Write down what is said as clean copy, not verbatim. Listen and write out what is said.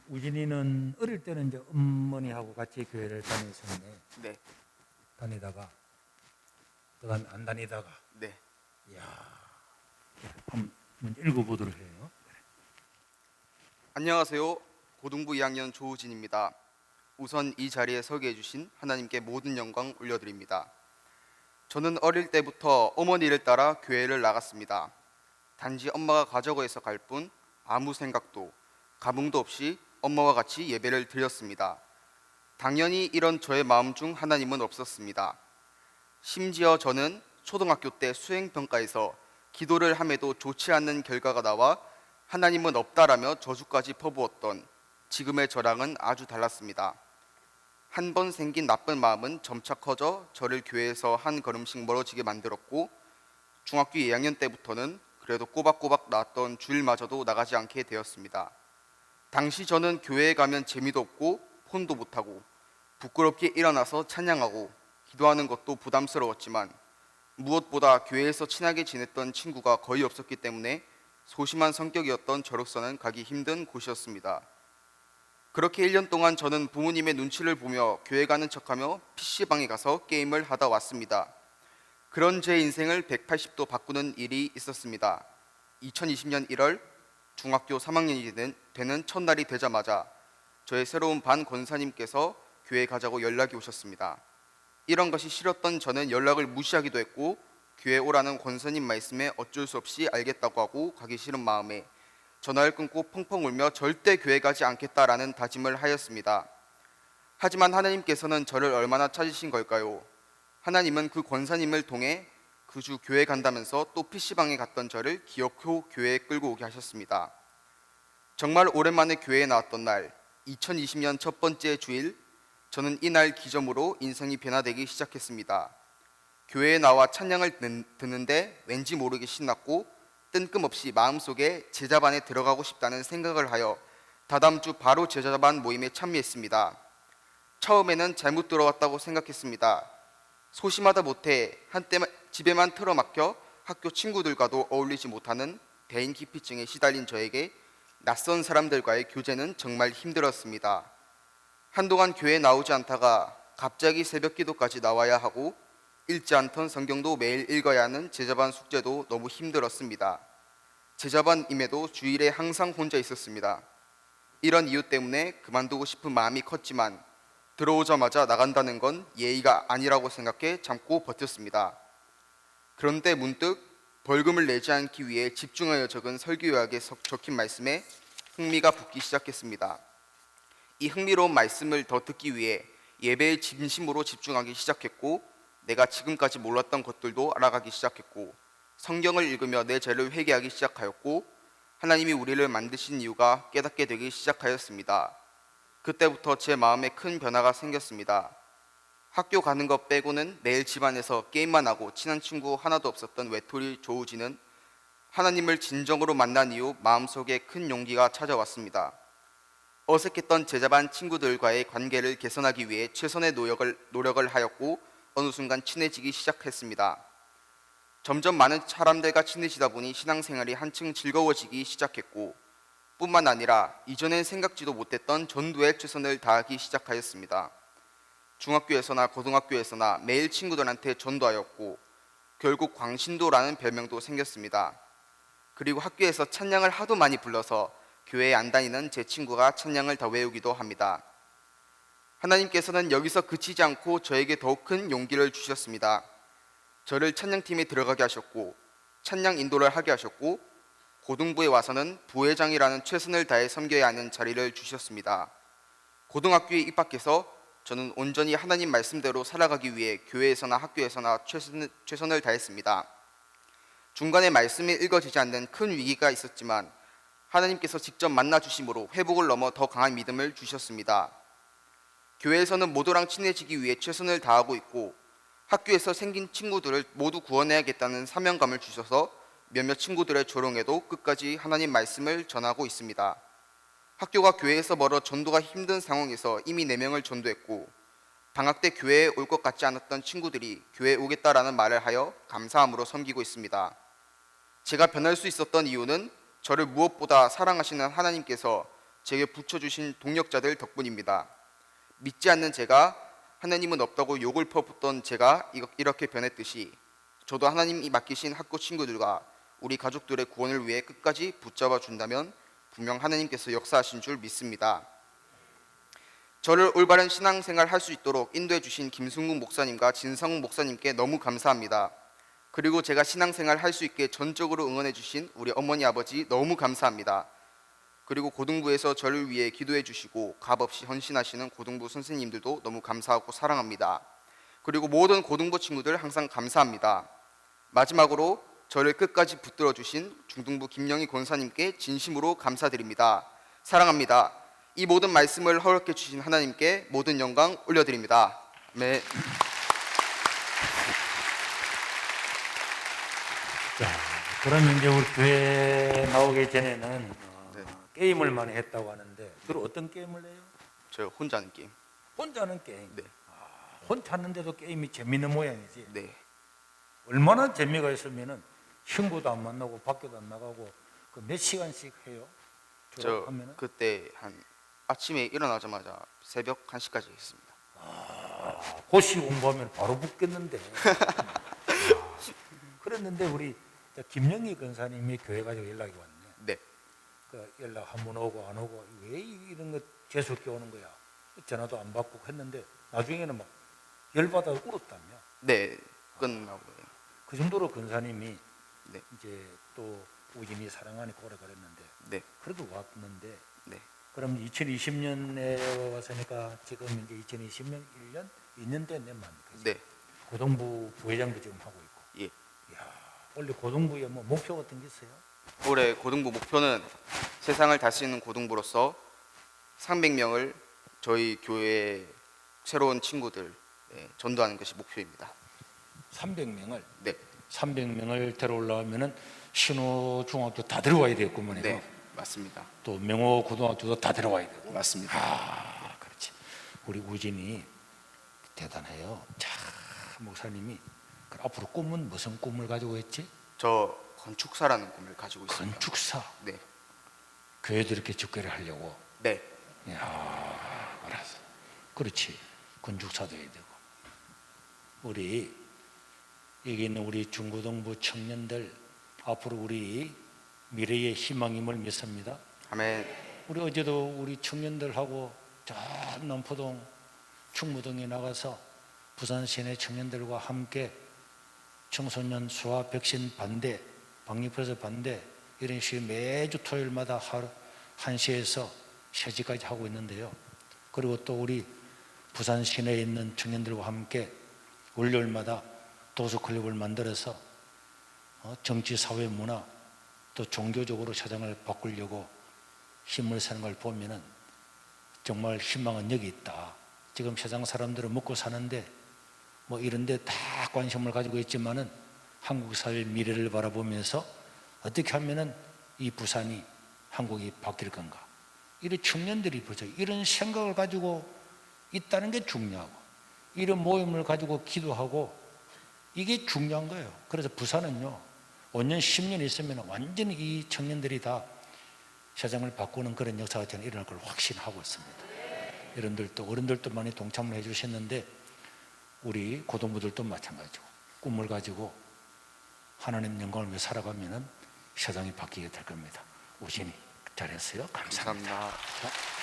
우진이는 어릴 때는 이제 어머니하고 같이 교회를 다녔었네. 네, 다니다가 그다음에 안 다니다가 네. 이야 한번 먼저 읽어보도록 해요. 안녕하세요. 고등부 2학년 조우진입니다. 우선 이 자리에 서게 해주신 하나님께 모든 영광 올려드립니다. 저는 어릴 때부터 어머니를 따라 교회를 나갔습니다. 단지 엄마가 가자고 해서 갈 뿐 아무 생각도 감흥도 없이 엄마와 같이 예배를 드렸습니다. 당연히 이런 저의 마음 중 하나님은 없었습니다. 심지어 저는 초등학교 때 수행평가에서 기도를 함에도 좋지 않는 결과가 나와 하나님은 없다라며 저주까지 퍼부었던 지금의 저랑은 아주 달랐습니다. 한 번 생긴 나쁜 마음은 점차 커져 저를 교회에서 한 걸음씩 멀어지게 만들었고, 중학교 2학년 때부터는 그래도 꼬박꼬박 나왔던 주일마저도 나가지 않게 되었습니다. 당시 저는 교회에 가면 재미도 없고 폰도 못하고 부끄럽게 일어나서 찬양하고 기도하는 것도 부담스러웠지만, 무엇보다 교회에서 친하게 지냈던 친구가 거의 없었기 때문에 소심한 성격이었던 저로서는 가기 힘든 곳이었습니다. 그렇게 1년 동안 저는 부모님의 눈치를 보며 교회 가는 척하며 PC방에 가서 게임을 하다 왔습니다. 그런 제 인생을 180도 바꾸는 일이 있었습니다. 2020년 1월 중학교 3학년이 되는 첫날이 되자마자 저의 새로운 반 권사님께서 교회 가자고 연락이 오셨습니다. 이런 것이 싫었던 저는 연락을 무시하기도 했고, 교회 오라는 권사님 말씀에 어쩔 수 없이 알겠다고 하고 가기 싫은 마음에 전화를 끊고 펑펑 울며 절대 교회 가지 않겠다라는 다짐을 하였습니다. 하지만 하나님께서는 저를 얼마나 찾으신 걸까요? 하나님은 그 권사님을 통해 그 주 교회 간다면서 또 PC방에 갔던 저를 기어코 교회에 끌고 오게 하셨습니다. 정말 오랜만에 교회에 나왔던 날, 2020년 첫 번째 주일, 저는 이날 기점으로 인생이 변화되기 시작했습니다. 교회에 나와 찬양을 듣는데 왠지 모르게 신났고, 뜬금없이 마음속에 제자반에 들어가고 싶다는 생각을 하여 다다음 주 바로 제자반 모임에 참여했습니다. 처음에는 잘못 들어왔다고 생각했습니다. 소심하다 못해 한때 집에만 틀어막혀 학교 친구들과도 어울리지 못하는 대인 기피증에 시달린 저에게 낯선 사람들과의 교제는 정말 힘들었습니다. 한동안 교회에 나오지 않다가 갑자기 새벽 기도까지 나와야 하고, 읽지 않던 성경도 매일 읽어야 하는 제자반 숙제도 너무 힘들었습니다. 제자반임에도 주일에 항상 혼자 있었습니다. 이런 이유 때문에 그만두고 싶은 마음이 컸지만, 들어오자마자 나간다는 건 예의가 아니라고 생각해 참고 버텼습니다. 그런데 문득 벌금을 내지 않기 위해 집중하여 적은 설교 요약에 적힌 말씀에 흥미가 붙기 시작했습니다. 이 흥미로운 말씀을 더 듣기 위해 예배에 진심으로 집중하기 시작했고, 내가 지금까지 몰랐던 것들도 알아가기 시작했고, 성경을 읽으며 내 죄를 회개하기 시작하였고, 하나님이 우리를 만드신 이유가 깨닫게 되기 시작하였습니다. 그때부터 제 마음에 큰 변화가 생겼습니다. 학교 가는 것 빼고는 매일 집안에서 게임만 하고 친한 친구 하나도 없었던 외톨이 조우진은 하나님을 진정으로 만난 이후 마음속에 큰 용기가 찾아왔습니다. 어색했던 제자반 친구들과의 관계를 개선하기 위해 최선의 노력을 하였고, 어느 순간 친해지기 시작했습니다. 점점 많은 사람들과 친해지다 보니 신앙생활이 한층 즐거워지기 시작했고, 뿐만 아니라 이전엔 생각지도 못했던 전도에 최선을 다하기 시작하였습니다. 중학교에서나 고등학교에서나 매일 친구들한테 전도하였고, 결국 광신도라는 별명도 생겼습니다. 그리고 학교에서 찬양을 하도 많이 불러서 교회에 안 다니는 제 친구가 찬양을 다 외우기도 합니다. 하나님께서는 여기서 그치지 않고 저에게 더욱 큰 용기를 주셨습니다. 저를 찬양팀에 들어가게 하셨고, 찬양 인도를 하게 하셨고, 고등부에 와서는 부회장이라는 최선을 다해 섬겨야 하는 자리를 주셨습니다. 고등학교에 입학해서 저는 온전히 하나님 말씀대로 살아가기 위해 교회에서나 학교에서나 최선을 다했습니다. 중간에 말씀이 읽어지지 않는 큰 위기가 있었지만 하나님께서 직접 만나 주심으로 회복을 넘어 더 강한 믿음을 주셨습니다. 교회에서는 모두랑 친해지기 위해 최선을 다하고 있고, 학교에서 생긴 친구들을 모두 구원해야겠다는 사명감을 주셔서 몇몇 친구들의 조롱에도 끝까지 하나님 말씀을 전하고 있습니다. 학교가 교회에서 멀어 전도가 힘든 상황에서 이미 4명을 전도했고, 방학 때 교회에 올 것 같지 않았던 친구들이 교회에 오겠다라는 말을 하여 감사함으로 섬기고 있습니다. 제가 변할 수 있었던 이유는 저를 무엇보다 사랑하시는 하나님께서 제게 붙여주신 동력자들 덕분입니다. 믿지 않는 제가 하나님은 없다고 욕을 퍼붓던 제가 이렇게 변했듯이 저도 하나님이 맡기신 학교 친구들과 우리 가족들의 구원을 위해 끝까지 붙잡아 준다면 분명 하나님께서 역사하신 줄 믿습니다. 저를 올바른 신앙생활 할 수 있도록 인도해 주신 김승국 목사님과 진성욱 목사님께 너무 감사합니다. 그리고 제가 신앙생활 할 수 있게 전적으로 응원해 주신 우리 어머니 아버지 너무 감사합니다. 그리고 고등부에서 저를 위해 기도해 주시고 값없이 헌신하시는 고등부 선생님들도 너무 감사하고 사랑합니다. 그리고 모든 고등부 친구들 항상 감사합니다. 마지막으로 저를 끝까지 붙들어 주신 중등부 김영희 권사님께 진심으로 감사드립니다. 사랑합니다. 이 모든 말씀을 허락해 주신 하나님께 모든 영광 올려드립니다. 네. 자, 그럼 이제 우리 교회 나오기 전에는 네. 게임을 많이 했다고 하는데 주로 어떤 게임을 해요? 저 혼자 하는 게임. 혼자 하는 게임. 네. 혼자 하는데도 게임이 재밌는 모양이지. 네. 얼마나 재미가 있으면은 친구도 안 만나고 밖에도 안 나가고 그 몇 시간씩 해요? 주로 저 하면은? 그때 한 아침에 일어나자마자 새벽 1시까지 했습니다. 고시 공부하면 바로 붙겠는데. 그랬는데 우리 김영희 권사님이 교회 가지고 연락이 왔네. 네. 그 연락 한 번 오고 안 오고 왜 이런 거 재수없게 오는 거야. 전화도 안 받고 했는데 나중에는 막 열받아 울었다며. 네. 끝나고요. 그 정도로 권사님이 네. 이제 또 우진이 사랑하니까 오래 그랬는데 네. 그래도 왔는데 네. 그럼 2020년에 왔으니까 지금 이제 2020년 1년 2년 됐네 만. 네. 고등부 부회장도 지금 하고 있고. 예. 이야, 원래 고등부에 뭐 목표 같은 게 있어요? 올해 고등부 목표는 세상을 다스리는 고등부로서 300명을 저희 교회 새로운 친구들 전도하는 것이 목표입니다. 300명을 네. 300명을 데려올라오면은 신호 중학교 다 들어와야 되겠구먼요. 네. 맞습니다. 또 명호 고등학교도 다 들어와야 되고. 맞습니다. 아, 그렇지. 우리 우진이 대단해요. 자, 목사님이 그 앞으로 꿈은 무슨 꿈을 가지고 있지? 저 건축사라는 꿈을 가지고 있습니다. 건축사. 네. 교회도 이렇게 집회를 하려고. 네. 이야, 알았어. 그렇지. 건축사도 해야 되고. 우리 여기 있는 우리 중고등부 청년들 앞으로 우리 미래의 희망임을 믿습니다. 아멘. 우리 어제도 우리 청년들하고 저 남포동 충무동에 나가서 부산 시내 청년들과 함께 청소년 수화 백신 반대, 방역표서 반대 이런 식으로 매주 토요일마다 하루 1시에서 3시까지 하고 있는데요. 그리고 또 우리 부산 시내에 있는 청년들과 함께 월요일마다 도서클럽을 만들어서 정치, 사회, 문화 또 종교적으로 세상을 바꾸려고 힘을 쓰는 걸 보면은 정말 희망은 여기 있다. 지금 세상 사람들은 먹고 사는데 뭐 이런 데 다 관심을 가지고 있지만은 한국 사회의 미래를 바라보면서 어떻게 하면은 이 부산이 한국이 바뀔 건가. 이런 청년들이 보죠. 이런 생각을 가지고 있다는 게 중요하고 이런 모임을 가지고 기도하고 이게 중요한 거예요. 그래서 부산은요 5년 10년 있으면 완전히 이 청년들이 다 세상을 바꾸는 그런 역사가 저는 일어날 걸 확신하고 있습니다. 여러분들도 어른들도 많이 동참을 해주셨는데 우리 고등부들도 마찬가지고 꿈을 가지고 하나님 영광을 위해 살아가면 세상이 바뀌게 될 겁니다. 우진이 잘했어요. 감사합니다. 감사합니다.